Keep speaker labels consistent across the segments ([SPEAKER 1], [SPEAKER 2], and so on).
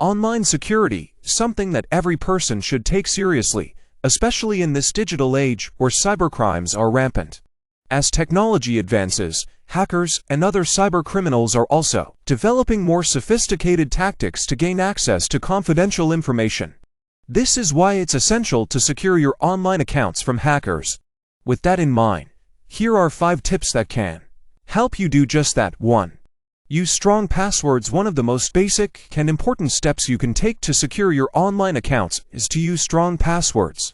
[SPEAKER 1] Online security is something that every person should take seriously, especially in this digital age where cybercrimes are rampant. As technology advances, hackers and other cybercriminals are also developing more sophisticated tactics to gain access to confidential information. This is why it's essential to secure your online accounts from hackers. With that in mind, here are 5 tips that can help you do just that. 1. Use strong passwords. One of the most basic and important steps you can take to secure your online accounts is to use strong passwords.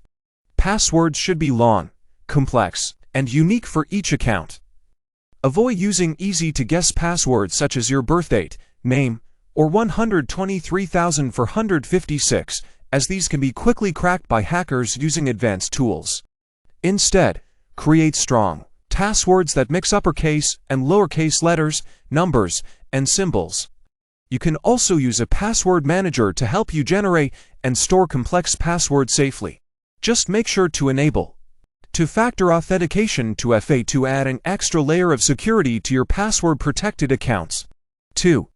[SPEAKER 1] Passwords should be long, complex, and unique for each account. Avoid using easy-to-guess passwords such as your birthdate, name, or 123,456, as these can be quickly cracked by hackers using advanced tools. Instead, create strong passwords that mix uppercase and lowercase letters, numbers, and symbols. You can also use a password manager to help you generate and store complex passwords safely. Just make sure to enable two-factor authentication, 2FA, to add an extra layer of security to your password-protected accounts. 2.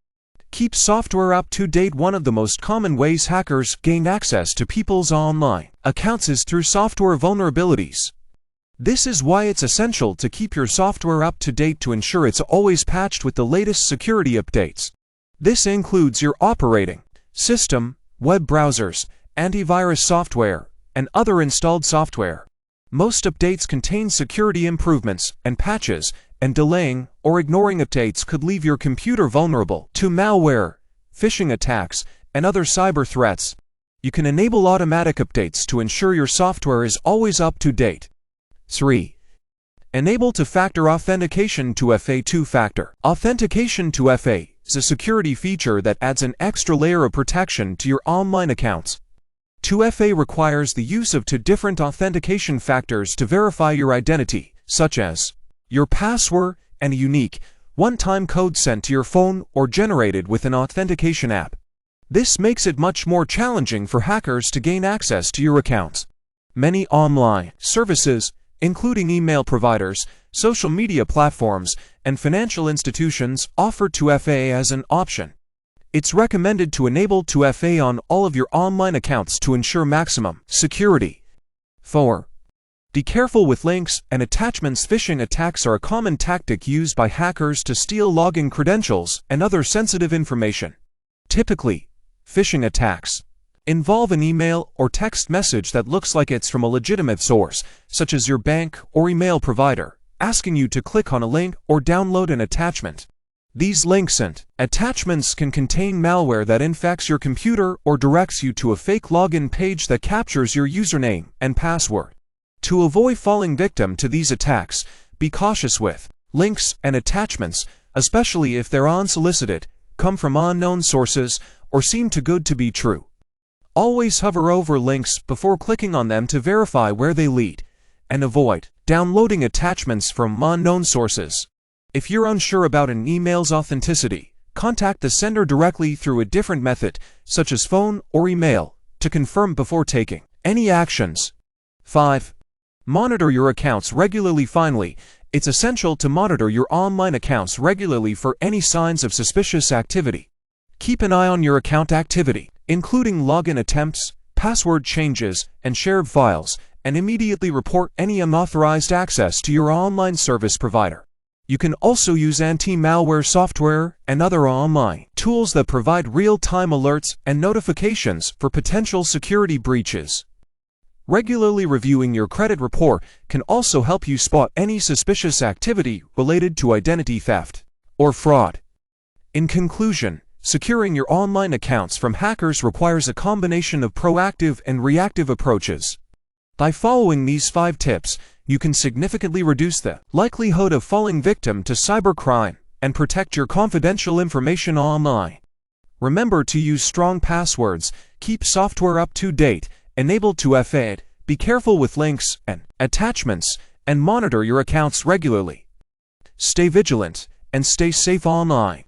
[SPEAKER 1] Keep software up to date. One of the most common ways hackers gain access to people's online accounts is through software vulnerabilities. This is why it's essential to keep your software up to date to ensure it's always patched with the latest security updates. This includes your operating system, web browsers, antivirus software, and other installed software. Most updates contain security improvements and patches, and delaying or ignoring updates could leave your computer vulnerable to malware, phishing attacks, and other cyber threats. You can enable automatic updates to ensure your software is always up to date. 3. Enable two-factor authentication, 2FA. Two-factor authentication, 2FA, is a security feature that adds an extra layer of protection to your online accounts. 2FA requires the use of 2 different authentication factors to verify your identity, such as your password and a unique, one-time code sent to your phone or generated with an authentication app. This makes it much more challenging for hackers to gain access to your accounts. Many online services, including email providers, social media platforms, and financial institutions, offer 2FA as an option. It's recommended to enable 2FA on all of your online accounts to ensure maximum security. 4. Be careful with links and attachments. Phishing attacks are a common tactic used by hackers to steal login credentials and other sensitive information. Typically, phishing attacks involve an email or text message that looks like it's from a legitimate source, such as your bank or email provider, asking you to click on a link or download an attachment. These links and attachments can contain malware that infects your computer or directs you to a fake login page that captures your username and password. To avoid falling victim to these attacks, be cautious with links and attachments, especially if they're unsolicited, come from unknown sources, or seem too good to be true. Always hover over links before clicking on them to verify where they lead, and avoid downloading attachments from unknown sources. If you're unsure about an email's authenticity, contact the sender directly through a different method, such as phone or email, to confirm before taking any actions. 5. Monitor your accounts regularly. Finally, it's essential to monitor your online accounts regularly for any signs of suspicious activity. Keep an eye on your account activity, including login attempts, password changes, and shared files, and immediately report any unauthorized access to your online service provider. You can also use anti-malware software and other online tools that provide real-time alerts and notifications for potential security breaches. Regularly reviewing your credit report can also help you spot any suspicious activity related to identity theft or fraud. In conclusion, securing your online accounts from hackers requires a combination of proactive and reactive approaches. By following these 5 tips, you can significantly reduce the likelihood of falling victim to cybercrime and protect your confidential information online. Remember to use strong passwords, keep software up to date, enable 2FA, be careful with links and attachments, and monitor your accounts regularly. Stay vigilant and stay safe online.